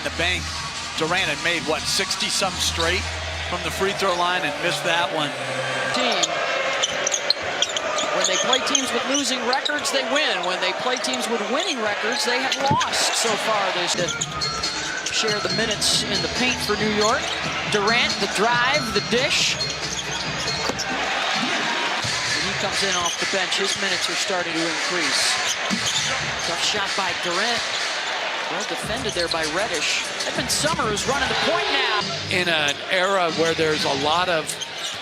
the bank. Durant had made, what, 60-some straight from the free throw line and missed that one. Team. When they play teams with losing records, they win. When they play teams with winning records, they have lost so far. They share the minutes in the paint for New York. Durant, the drive, the dish. When he comes in off the bench, his minutes are starting to increase. Tough shot by Durant. Well defended there by Reddish. Edmund Summer is running the point now. In an era where there's a lot of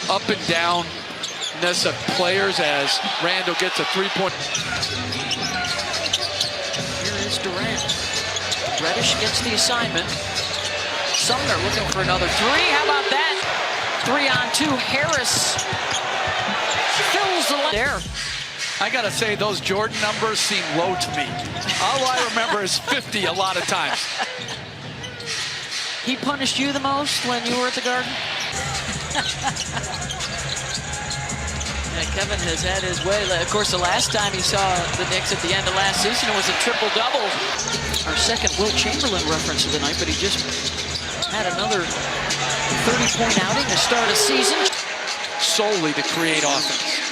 up and downness of players as Randall gets a three-point. Here is Durant. Reddish gets the assignment. Sumner looking for another three. How about that? 3-on-2. Harris fills the lane there. I gotta say, those Jordan numbers seem low to me. All I remember is 50 a lot of times. He punished you the most when you were at the Garden? Yeah, Kevin has had his way. Of course, the last time he saw the Knicks at the end of last season, it was a triple-double. Our second Wilt Chamberlain reference of the night, but he just had another 30-point outing to start a season. Solely to create offense.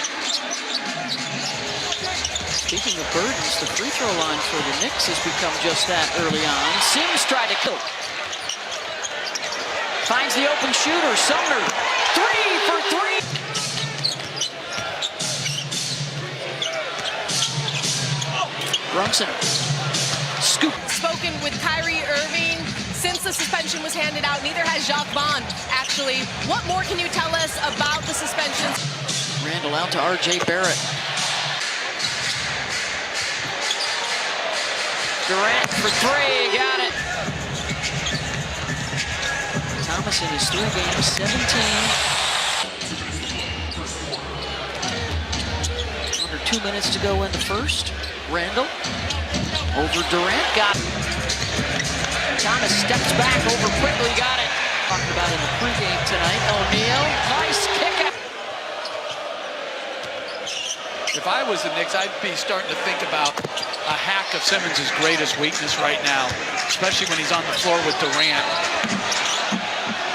Speaking of burdens, the free throw line for the Knicks has become just that early on. Sims tried to kill. Finds the open shooter, Sumner. 3 for 3. Brunson. Scoop. Spoken with Kyrie Irving since the suspension was handed out. Neither has Jacques Vaughn, actually. What more can you tell us about the suspensions? Randall out to R.J. Barrett. Durant for 3, got it. Thomas in his 3 games, 17. Under 2 minutes to go in the first. Randall over Durant, got it. Thomas steps back over quickly, got it. Talking about in the pregame tonight. O'Neal, nice kick out. If I was the Knicks, I'd be starting to think about a hack of Simmons' greatest weakness right now, especially when he's on the floor with Durant.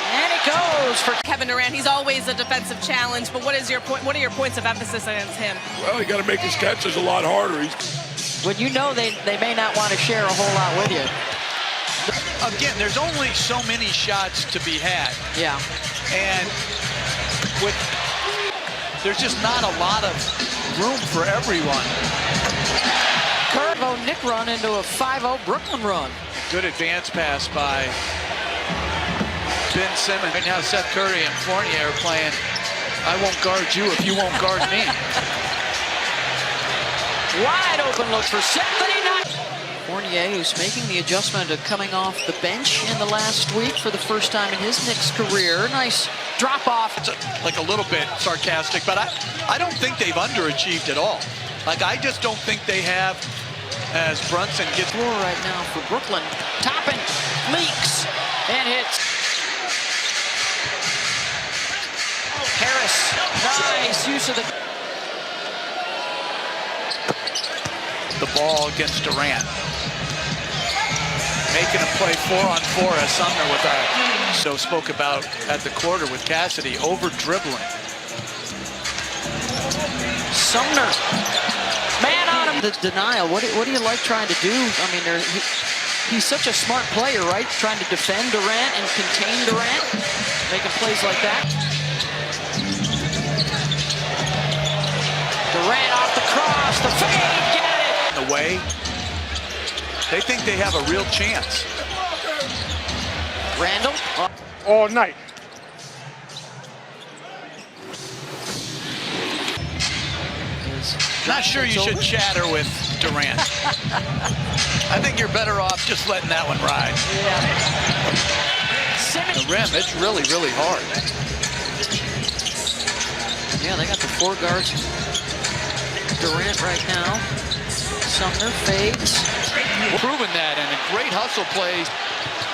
And it goes for Kevin Durant. He's always a defensive challenge, but what are your points of emphasis against him? Well, you got to make his catches a lot harder. when you know they may not want to share a whole lot with you. Again, there's only so many shots to be had. Yeah. And there's just not a lot of room for everyone. Curvo Nick run into a 5-0 Brooklyn run. Good advance pass by Ben Simmons. Right now Seth Curry and Fournier are playing, I won't guard you if you won't guard me. Wide open look for 79. Fournier, who's making the adjustment of coming off the bench in the last week for the first time in his Knicks career. Nice drop off. It's like a little bit sarcastic, but I don't think they've underachieved at all. Like, I just don't think they have, as Brunson gets floor right now for Brooklyn. Toppin leaks and hits. Harris, nice use of the ball against Durant. Making a play 4-on-4 as Sumner with a spoke about at the quarter with Cassidy, over dribbling. Sumner, man on him. The denial, what do you like trying to do? I mean, he's such a smart player, right? Trying to defend Durant and contain Durant, making plays like that. Durant off the cross, the fade, get it! Away. They think they have a real chance. Randall. All night. Not sure you should chatter with Durant. I think you're better off just letting that one ride. Yeah. The rim, it's really, really hard. Yeah, they got the 4 guards. Durant right now. Sumner fades. Proving that, and a great hustle play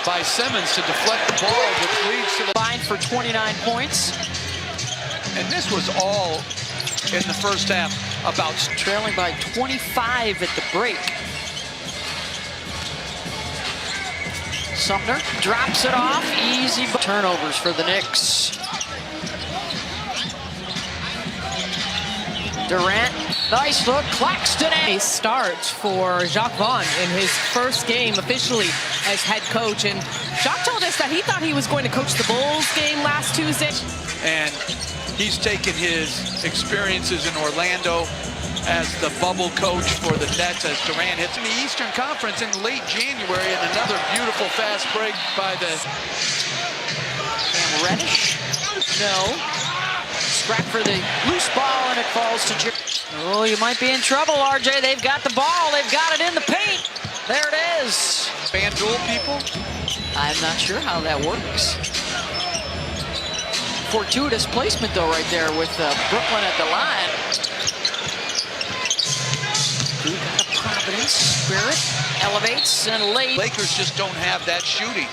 by Simmons to deflect the ball, which leads to the line for 29 points. And this was all in the first half about trailing by 25 at the break. Sumner drops it off. Easy turnovers for the Knicks. Durant, nice look. Claxton. A start for Jacques Vaughn in his first game officially as head coach. And Jacques told us that he thought he was going to coach the Bulls game last Tuesday. And he's taken his experiences in Orlando as the bubble coach for the Nets as Durant hits in the Eastern Conference in late January, and another beautiful fast break by the Reddish. No. Scrap for the loose ball, and it falls to Jerry. Oh, you might be in trouble, RJ. They've got the ball. They've got it in the paint. There it is. FanDuel people. I'm not sure how that works. Fortuitous placement, though, right there with Brooklyn at the line. We've got a Providence spirit. Elevates and lays. Lakers just don't have that shooting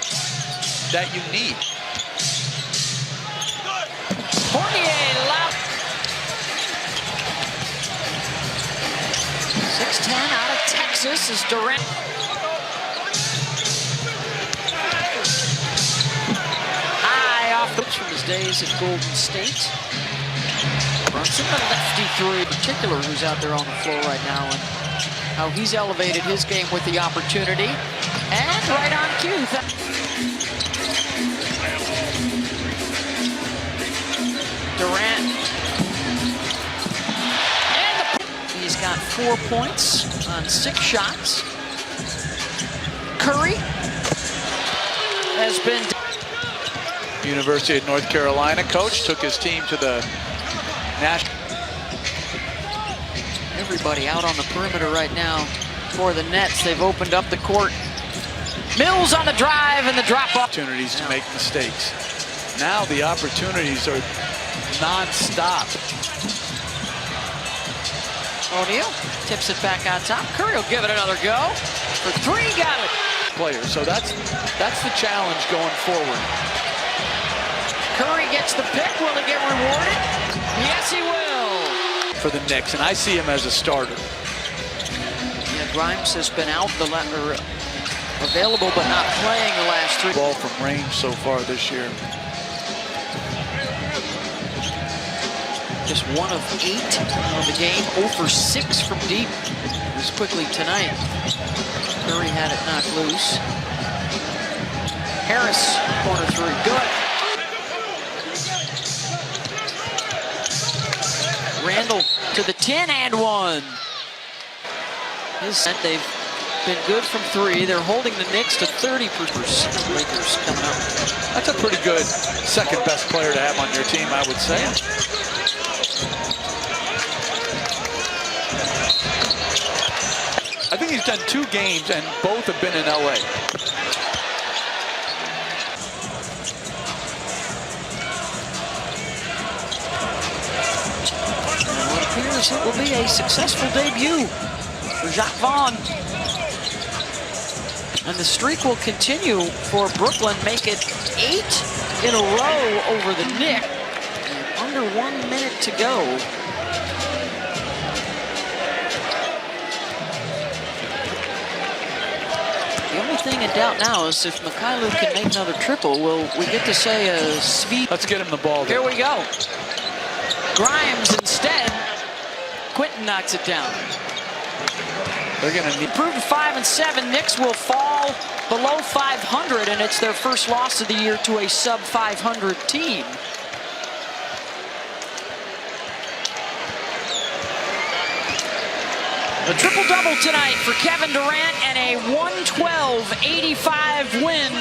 that you need. Fournier loud. 6'10" out of Texas is Durant. High off the from his days at Golden State. Brunson, the lefty three in particular, who's out there on the floor right now, and how he's elevated his game with the opportunity. And right on cue. Durant. And he's got 4 points on 6 shots. Curry has been. University of North Carolina coach took his team to the national. Everybody out on the perimeter right now for the Nets. They've opened up the court. Mills on the drive and the drop off. Opportunities to make mistakes. Now the opportunities are non-stop. O'Neal tips it back on top. Curry will give it another go. For 3, got it. Player. So that's the challenge going forward. Curry gets the pick. Will he get rewarded? Yes, he will. For the Knicks, and I see him as a starter. Yeah, Grimes has been out available but not playing the last 3. Ball from range so far this year. Just 1 of 8 of the game. 0 for 6 from deep. As quickly tonight. Curry had it knocked loose. Harris, corner 3, good. Randall to the 10 and 1. They've been good from 3. They're holding the Knicks to 30%. Lakers coming up. That's a pretty good second best player to have on your team, I would say. I think he's done 2 games and both have been in LA. It appears it will be a successful debut for Jacques Vaughn. And the streak will continue for Brooklyn, make it 8 in a row over the Knicks. And under 1 minute to go. The only thing in doubt now is if Mikhailuk can make another triple, will we get to say a speed? Let's get him the ball. Here we go. Grimes instead. Quentin knocks it down. They're going to need. Improved to 5 and 7. Knicks will fall below 500, and it's their first loss of the year to a sub-500 team. A triple-double tonight for Kevin Durant and a 112-85 win.